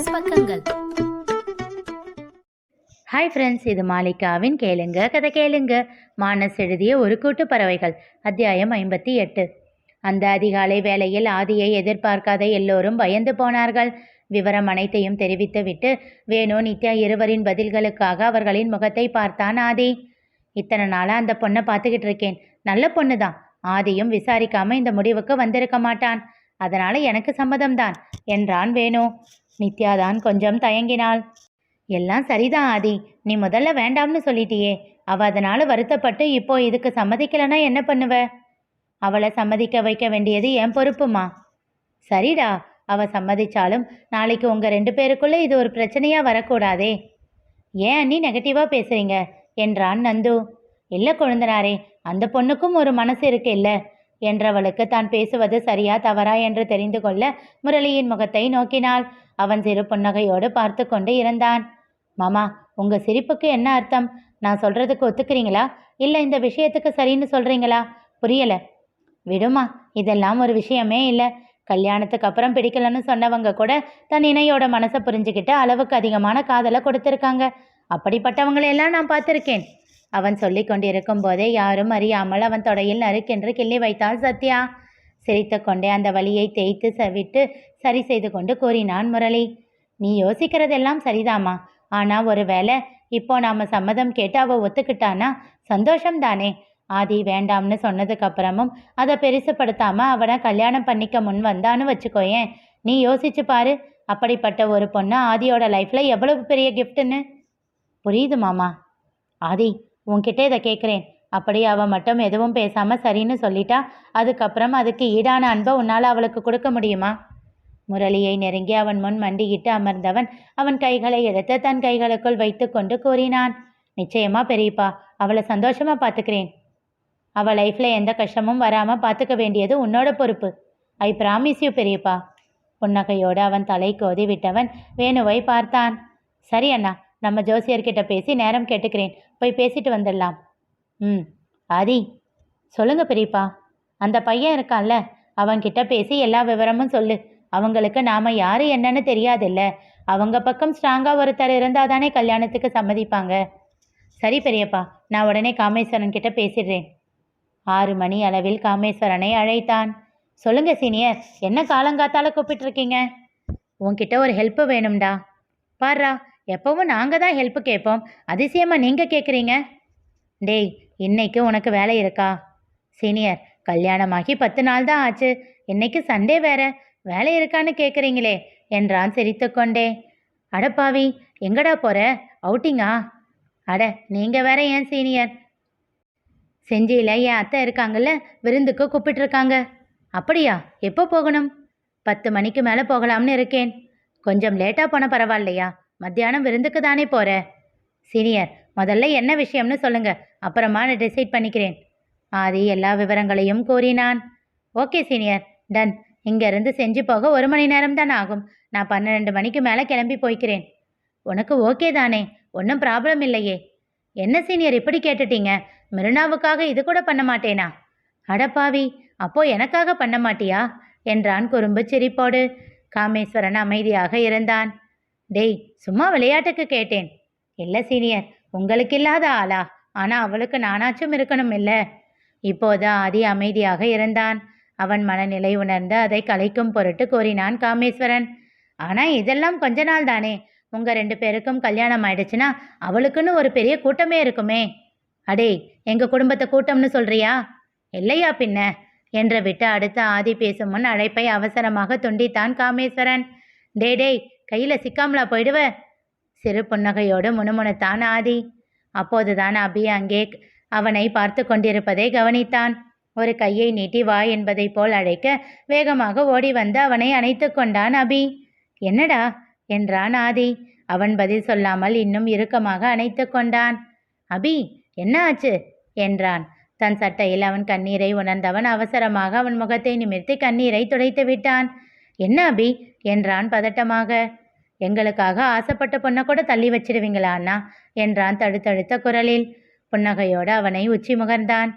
Minus பக்கங்கள். Hi friends, இது மாலிகாவின் கேளுங்க கதை கேளுங்க. மானஸ் எழுதிய ஒரு கூட்டு பறவைகள், அத்தியாயம் 58. அந்த அதிகாலை வேளையில் ஆதியை எதிர்பார்க்காத எல்லோரும் பயந்து போனார்கள். விவரம் அனைத்தையும் தெரிவித்துவிட்டு வேணு நித்யா இருவரின் பதில்களுக்காக அவர்களின் முகத்தை பார்த்தான் ஆதி. இத்தனை நாளாக அந்த பொண்ணை பார்த்துக்கிட்டு இருக்கேன், நல்ல பொண்ணு தான். ஆதியும் விசாரிக்காம இந்த முடிவுக்கு வந்திருக்க மாட்டான், அதனால எனக்கு சம்மதம்தான் என்றான் வேணு. நித்யாதான் கொஞ்சம் தயங்கினாள். எல்லாம் சரிதான் ஆதி, நீ முதல்ல வேண்டாம்னு சொல்லிட்டியே. அவள் அதனால வருத்தப்பட்டு இப்போ இதுக்கு சம்மதிக்கலைன்னா என்ன பண்ணுவ? அவளை சம்மதிக்க வைக்க வேண்டியது என் பொறுப்புமா. சரிடா, அவள் சம்மதிச்சாலும் நாளைக்கு உங்கள் 2 பேருக்குள்ளே இது ஒரு பிரச்சனையாக வரக்கூடாதே. ஏன் அண்ணி நெகட்டிவாக பேசுகிறீங்க என்றான் நந்து. இல்லை கொழுந்தனாரே, அந்த பொண்ணுக்கும் ஒரு மனசு இருக்கு இல்லை என்றவளுக்கு தான் பேசுவது சரியா தவறா என்று தெரிந்து கொள்ள முரளியின் முகத்தை நோக்கினாள். அவன் சிறு புன்னகையோடு பார்த்து கொண்டு இருந்தான். மாமா, உங்கள் சிரிப்புக்கு என்ன அர்த்தம்? நான் சொல்கிறதுக்கு ஒத்துக்கிறீங்களா இல்லை இந்த விஷயத்துக்கு சரின்னு சொல்கிறீங்களா? புரியலை. விடுமா, இதெல்லாம் ஒரு விஷயமே இல்லை. கல்யாணத்துக்கு அப்புறம் பிடிக்கலன்னு சொன்னவங்க கூட தன் இணையோட மனசை புரிஞ்சுக்கிட்டு அளவுக்கு அதிகமான காதலை கொடுத்துருக்காங்க. அப்படிப்பட்டவங்களையெல்லாம் நான் பார்த்துருக்கேன். அவன் சொல்லி கொண்டிருக்கும் போதே யாரும் அறியாமல் அவன் தொடையில் நறுக்கென்று கிள்ளி வைத்தாள் சத்யா. சிரித்து கொண்டே அந்த வலியை தேய்த்து விட்டு சரி செய்து கொண்டு கூறினான் முரளி. நீ யோசிக்கிறதெல்லாம் சரிதாம்மா, ஆனால் ஒரு வேளை இப்போ நாம் சம்மதம் கேட்டு அவள் ஒத்துக்கிட்டானா சந்தோஷம்தானே. ஆதி வேண்டாம்னு சொன்னதுக்கு அப்புறமும் அதை பெருசுப்படுத்தாமல் அவனை கல்யாணம் பண்ணிக்க முன் வந்தான்னு வச்சுக்கோயேன். நீ யோசிச்சு பாரு, அப்படிப்பட்ட ஒரு பொண்ணு ஆதியோட லைஃப்பில் எவ்வளவு பெரிய கிஃப்ட்டுன்னு. புரியுது மாமா. ஆதி, உன்கிட்ட இதை கேட்குறேன். அப்படி அவள் மட்டும் எதுவும் பேசாமல் சரின்னு சொல்லிட்டா அதுக்கப்புறம் அதுக்கு ஈடான அன்பை உன்னால் அவளுக்கு கொடுக்க முடியுமா? முரளியை நெருங்கி அவன் முன் மண்டியிட்டு அமர்ந்தவன் அவன் கைகளை எடுத்து தன் கைகளுக்குள் வைத்து கொண்டு கூறினான். நிச்சயமா பெரியப்பா, அவளை சந்தோஷமாக பார்த்துக்கிறேன். அவள் லைஃப்பில் எந்த கஷ்டமும் வராமல் பார்த்துக்க வேண்டியது உன்னோட பொறுப்பு. ஐ ப்ராமிஸ் யூ பெரியப்பா. புன்னகையோடு அவன் தலை கோதி விட்டவன் வேணுவை பார்த்தான். சரி அண்ணா, நம்ம ஜோசியர்கிட்ட பேசி நேரம் கேட்டுக்கிறேன், போய் பேசிட்டு வந்துடலாம். ஆதி. சொல்லுங்க பெரியப்பா. அந்த பையன் இருக்கான்ல, அவன்கிட்ட பேசி எல்லா விவரமும் சொல்லு. அவங்களுக்கு நாம் யார் என்னன்னு தெரியாதில்ல. அவங்க பக்கம் ஸ்ட்ராங்காக ஒருத்தர் இருந்தால் தானே கல்யாணத்துக்கு சம்மதிப்பாங்க. சரி பெரியப்பா, நான் உடனே காமேஸ்வரன் கிட்ட பேசிடுறேன். 6 மணி அளவில் காமேஸ்வரனை அழைத்தான். சொல்லுங்க சீனியர், என்ன காலங்காத்தால கூப்பிட்டுருக்கீங்க? உன்கிட்ட ஒரு ஹெல்ப்பு வேணும்டா. பாரா, எப்பவும் நாங்கள் தான் ஹெல்ப்பு கேட்போம், அதிசயமாக நீங்கள் கேட்குறீங்க. டேய், இன்னைக்கு உனக்கு வேலை இருக்கா? சீனியர், கல்யாணமாகி 10 நாள் தான் ஆச்சு, இன்னைக்கு சண்டே வேற, வேலை இருக்கான்னு கேட்குறீங்களே என்றான் சிரித்து கொண்டே. அடப்பாவி, எங்கடா போகிற? அவுட்டிங்கா? அட நீங்கள் வேற ஏன் சீனியர். செஞ்சியில் என் அத்தை இருக்காங்கல்ல, விருந்துக்கு கூப்பிட்டுருக்காங்க. அப்படியா? எப்போ போகணும்? 10 மணிக்கு மேலே போகலாம்னு இருக்கேன். கொஞ்சம் லேட்டாக போன பரவாயில்லையா? மத்தியானம் விருந்துக்கு தானே போகிற. சீனியர், முதல்ல என்ன விஷயம்னு சொல்லுங்க, அப்புறமா நான் டிசைட் பண்ணிக்கிறேன். ஆதி எல்லா விவரங்களையும் கூறினான். Okay senior, done. இங்கேருந்து செஞ்சு போக 1 மணி நேரம் தான் ஆகும். நான் 12 மணிக்கு மேலே கிளம்பி போய்க்கிறேன். உனக்கு ஓகே தானே? ஒன்றும் ப்ராப்ளம் இல்லையே. என்ன சீனியர் இப்படி கேட்டுட்டீங்க? மிருனாவுக்காக இது கூட பண்ண மாட்டேனா? அடப்பாவி, அப்போ எனக்காக பண்ண மாட்டியா என்றான் குறும்பு சிரிப்போடு. காமேஸ்வரன் அமைதியாக இருந்தான். டேய், சும்மா விளையாட்டுக்கு கேட்டேன். இல்லை சீனியர், உங்களுக்கு இல்லாத ஆளா? ஆனால் அவளுக்கு நானாச்சும் இருக்கணும் இல்லை. இப்போது ஆதி அமைதியாக இருந்தான். அவன் மனநிலை உணர்ந்து அதை கலைக்கும் பொருட்டு கூறினான் காமேஸ்வரன். ஆனால் இதெல்லாம் கொஞ்ச நாள் தானே. உங்கள் 2 பேருக்கும் கல்யாணம் ஆயிடுச்சுன்னா அவளுக்குன்னு ஒரு பெரிய கூட்டமே இருக்குமே. அடே, எங்கள் குடும்பத்தை கூட்டம்னு சொல்றியா? இல்லையா பின்ன என்று விட்டு அடுத்த ஆதி பேசும் முன் அழைப்பை அவசரமாக துண்டித்தான் காமேஸ்வரன். டேய், கையில் சிக்காமலா போயிடுவ? சிறு புன்னகையோடு முணுமுணுத்தான் ஆதி. அப்போதுதான் அபி அங்கே அவனை பார்த்து கொண்டிருப்பதை கவனித்தான். ஒரு கையை நீட்டி வா என்பதை போல் அழைக்க வேகமாக ஓடி வந்து அவனை அணைத்து கொண்டான் அபி. என்னடா என்றான் ஆதி. அவன் பதில் சொல்லாமல் இன்னும் இறுக்கமாக அணைத்து கொண்டான். அபி, என்ன ஆச்சு என்றான். தன் சட்டையில் அவன் கண்ணீரை உணர்ந்தவன் அவசரமாக அவன் முகத்தை நிமிர்த்தி கண்ணீரை துடைத்து விட்டான். என்ன அபி என்றான் பதட்டமாக. எங்களுக்காக ஆசைப்பட்ட பொண்ணை கூட தள்ளி வச்சிடுவீங்களா அண்ணா என்றான் தடுத்தடுத்த குரலில். புன்னகையோடு அவனை உச்சி முகர்ந்தான்.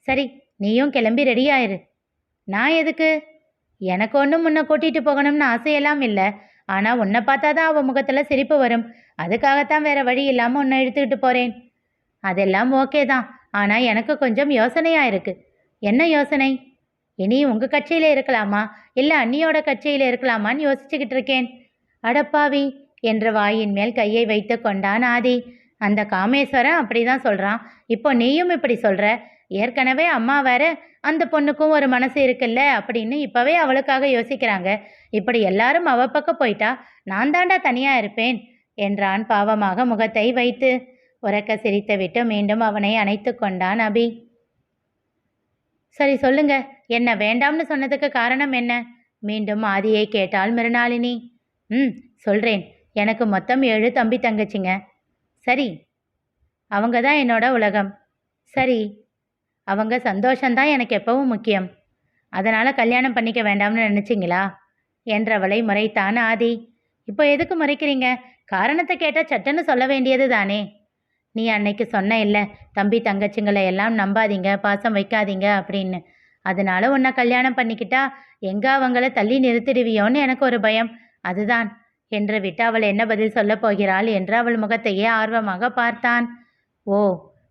சரி, நீயும் கிளம்பி ரெடியாயிரு. நான் எதுக்கு? எனக்கு ஒன்றும் முன்ன கூட்டிகிட்டு போகணும்னு ஆசையெல்லாம் இல்லை. ஆனால் உன்னை பார்த்தா தான் அவள் முகத்தில் சிரிப்பு வரும். அதுக்காகத்தான் வேற வழி இல்லாமல் உன்னை இழுத்துக்கிட்டு போகிறேன். அதெல்லாம் ஓகே தான். ஆனால் எனக்கு கொஞ்சம் யோசனையாக இருக்குது. என்ன யோசனை? இனி உங்கள் கட்சியில் இருக்கலாமா இல்லை அண்ணியோட கட்சியில் இருக்கலாமான்னு யோசிச்சுக்கிட்டு இருக்கேன். அடப்பாவி என்ற வாயின் மேல் கையை வைத்து கொண்டான் ஆதி. அந்த காமேஸ்வரன் அப்படி தான் சொல்கிறான். இப்போ நீயும் இப்படி சொல்கிற. ஏற்கனவே அம்மா வேற அந்த பொண்ணுக்கும் ஒரு மனசு இருக்குல்ல அப்படின்னு இப்போவே அவளுக்காக யோசிக்கிறாங்க. இப்படி எல்லாரும் அவ பக்கம் போயிட்டா நான் தாண்டா தனியாக இருப்பேன் என்றான் பாவமாக முகத்தை வைத்து. உறக்க சிரித்து விட்டு மீண்டும் அவனை அணைத்து கொண்டான் அபி. சரி சொல்லுங்க, என்ன வேண்டாம்னு சொன்னதுக்கு காரணம் என்ன? மீண்டும் ஆதியை கேட்டாள் மிருணாளினி. சொல்கிறேன். எனக்கு மொத்தம் 7 தம்பி தங்கச்சிங்க. சரி. அவங்க தான் என்னோட உலகம். சரி. அவங்க சந்தோஷந்தான் எனக்கு எப்பவும் முக்கியம். அதனால் கல்யாணம் பண்ணிக்க வேண்டாம்னு நினச்சிங்களா என்றவளை முறைத்தான் ஆதி. இப்போ எதுக்கு முறைக்கிறீங்க? காரணத்தை கேட்டால் சட்டுன்னு சொல்ல வேண்டியது தானே. நீ அன்னைக்கு சொன்ன இல்லை, தம்பி தங்கச்சிங்களை எல்லாம் நம்பாதீங்க, பாசம் வைக்காதீங்க அப்படின்னு. அதனால உன்னை கல்யாணம் பண்ணிக்கிட்டா எங்கே அவங்கள தள்ளி நிறுத்திடுவியோன்னு எனக்கு ஒரு பயம். அதுதான் என்று விட்டு அவள் என்ன பதில் சொல்லப் போகிறாள் என்று அவள் முகத்தையே ஆர்வமாக பார்த்தான். ஓ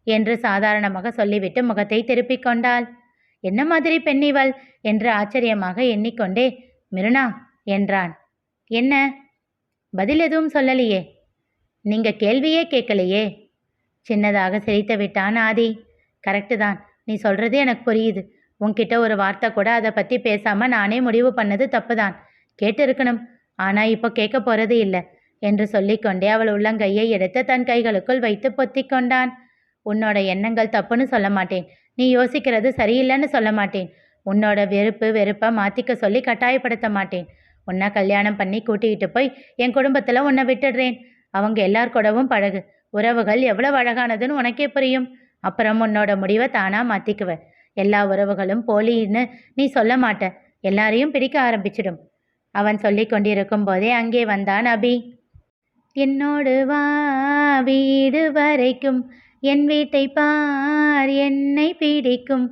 என்று சாதாரணமாக சொல்லிவிட்டு முகத்தை திருப்பிக் கொண்டாள். என்ன மாதிரி பெண் இவள் என்று ஆச்சரியமாக எண்ணிக்கொண்டே மிருணா என்றான். என்ன? பதில் எதுவும் சொல்லலையே. நீங்க கேள்வியே கேட்கலையே. சின்னதாக சிரித்து விட்டான் ஆதி. கரெக்டு தான், நீ சொல்கிறது எனக்கு புரியுது. உன்கிட்ட ஒரு வார்த்தை கூட அதை பற்றி பேசாமல் நானே முடிவு பண்ணது தப்பு தான். கேட்டு இருக்கணும், ஆனால் இப்போ கேட்க போகிறது இல்லை என்று சொல்லிக்கொண்டே அவள் உள்ளங்கையை எடுத்து தன் கைகளுக்குள் வைத்து பொத்தி கொண்டான். உன்னோட எண்ணங்கள் தப்புன்னு சொல்ல மாட்டேன், நீ யோசிக்கிறது சரியில்லைன்னு சொல்ல மாட்டேன். உன்னோட வெறுப்பை மாற்றிக்க சொல்லி கட்டாயப்படுத்த மாட்டேன். உன்னை கல்யாணம் பண்ணி கூட்டிகிட்டு போய் என் குடும்பத்தில் உன்னை விட்டுடுறேன். அவங்க எல்லார் கூடவும் பழகு. உறவுகள் எவ்வளவு அழகானதுன்னு உனக்கே புரியும். அப்புறம் உன்னோட முடிவை தானாக மாற்றிக்குவ. எல்லா உறவுகளும் போலின்னு நீ சொல்ல மாட்ட. எல்லாரையும் பிடிக்க ஆரம்பிச்சிடும். அவன் சொல்லி கொண்டிருக்கும் போதே அங்கே வந்தான் அபி. என்னோடு வா வீடு வரைக்கும், என் வீட்டை பார் என்னை பிடிக்கும்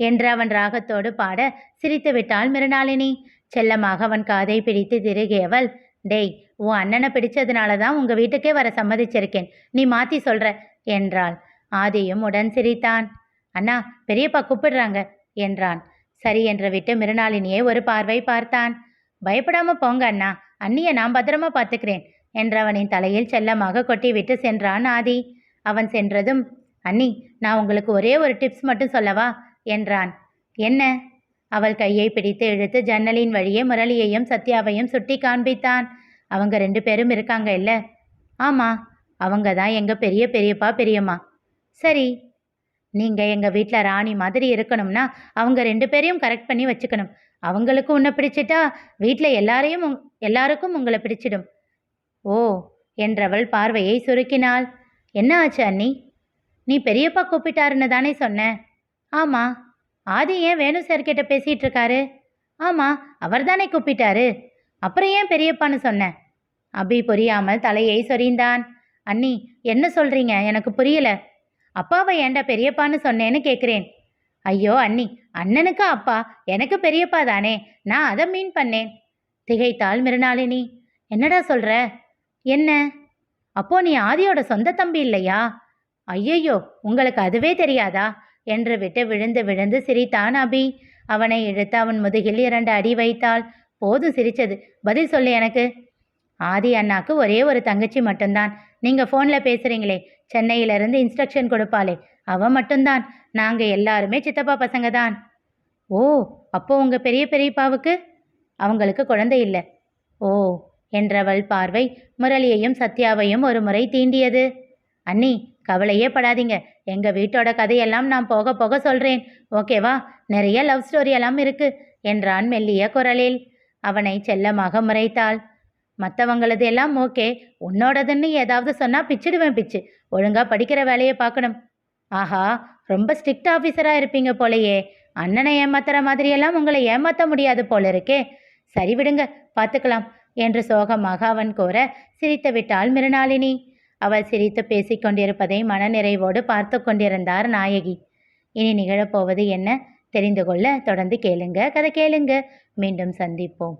என்று அவன் ராகத்தோடு பாட சிரித்து விட்டாள் மிருணாளினி. செல்லமாக அவன் காதை பிடித்து திருகியவள், டேய், உன் அண்ணனை பிடிச்சதுனால தான் உங்கள் வீட்டுக்கே வர சம்மதிச்சிருக்கேன், நீ மாற்றி சொல்கிற என்றாள். ஆதியும் உடன் சிரித்தான். அண்ணா, பெரியப்பா கூப்பிடுறாங்க என்றான். சரி என்று விட்டு மிருணாளினியை ஒரு பார்வை பார்த்தான். பயப்படாம போங்க அண்ணா, அண்ணியை நான் பத்திரமா பார்த்துக்கிறேன் என்றவனின் தலையில் செல்லமாக கொட்டிவிட்டு சென்றான் ஆதி. அவன் சென்றதும், அண்ணி, நான் உங்களுக்கு ஒரே ஒரு டிப்ஸ் மட்டும் சொல்லவா என்றான். என்ன? அவள் கையை பிடித்து இழுத்து ஜன்னலின் வழியே முரளியையும் சத்யாவையும் சுட்டி காண்பித்தான். அவங்க 2 பேரும் இருக்காங்க இல்ல? ஆமாம், அவங்க தான் எங்கள் பெரியப்பா பெரியம்மா. சரி, நீங்கள் எங்கள் வீட்டில் ராணி மாதிரி இருக்கணும்னா அவங்க 2 பேரையும் கரெக்ட் பண்ணி வச்சுக்கணும். அவங்களுக்கு உன்னை பிடிச்சிட்டா வீட்டில் எல்லாருக்கும் உங்களை பிடிச்சிடும். ஓ என்றவள் பார்வையை சுருக்கினாள். என்ன ஆச்சு அண்ணி? நீ பெரியப்பா கூப்பிட்டாருன்னு தானே சொன்ன? ஆமாம். ஆதி ஏன் வேணு சார்கிட்ட பேசிகிட்டு இருக்காரு? ஆமாம், அவர் தானே கூப்பிட்டாரு. அப்புறம் ஏன் பெரியப்பான்னு சொன்ன? அபி புரியாமல் தலையை சொரிந்தான். அண்ணி, என்ன சொல்கிறீங்க? எனக்கு புரியல. அப்பாவை ஏண்டா பெரியப்பான்னு சொன்னேன்னு கேட்குறேன். ஐயோ அண்ணி, அண்ணனுக்கு அப்பா, எனக்கு பெரியப்பா தானே, நான் அதை மீன் பண்ணேன் திகைத்தாள் மிருணாளினி. என்னடா சொல்கிற? என்ன? அப்போ நீ ஆதியோட சொந்த தம்பி இல்லையா? ஐயையோ, உங்களுக்கு அதுவே தெரியாதா என்று விட்டு விழுந்து விழுந்து சிரித்தான் அபி. அவனை இழுத்து அவன் முதுகில் 2 அடி வைத்தாள். போதும் சிரிச்சது, பதில் சொல்லு எனக்கு. ஆதி அண்ணாக்கு ஒரே ஒரு தங்கச்சி மட்டும்தான். நீங்கள் ஃபோனில் பேசுகிறீங்களே, சென்னையிலேருந்து இன்ஸ்ட்ரக்ஷன் கொடுப்பாளே, அவ மட்டும்தான். நாங்கள் எல்லாருமே சித்தப்பா பசங்க தான். ஓ, அப்போ உங்கள் பெரியப்பாவுக்கு? அவங்களுக்கு குழந்தை இல்லை. ஓ என்றவள் பார்வை முரளியையும் சத்யாவையும் ஒரு முறை தீண்டியது. அண்ணி, கவலையே படாதீங்க, எங்கள் வீட்டோட கதையெல்லாம் நான் போக போக சொல்கிறேன், ஓகேவா? நிறைய லவ் ஸ்டோரியெல்லாம் இருக்கு என்றான் மெல்லிய குரலில். அவனை செல்லமாக முறைத்தாள். மற்றவங்களது எல்லாம் ஓகே, உன்னோடதுன்னு ஏதாவது சொன்னால் பிச்சிடுவேன் பிச்சு. ஒழுங்காக படிக்கிற வேலையை பார்க்கணும். ஆஹா, ரொம்ப ஸ்ட்ரிக்ட் ஆஃபீஸராக இருப்பீங்க போலையே. அண்ணனை ஏமாத்துற மாதிரியெல்லாம் உங்களை ஏமாற்ற முடியாது போல இருக்கே. சரி விடுங்க, பார்த்துக்கலாம் என்று சோகமாக அவன் கூற சிரித்து விட்டாள் மிருணாளினி. அவள் சிரித்து பேசிக்கொண்டிருப்பதை மனநிறைவோடு பார்த்து கொண்டிருந்தார் நாயகி. இனி நிகழப்போவது என்ன தெரிந்து கொள்ள தொடர்ந்து கேளுங்க. கதை கேளுங்க. மீண்டும் சந்திப்போம்.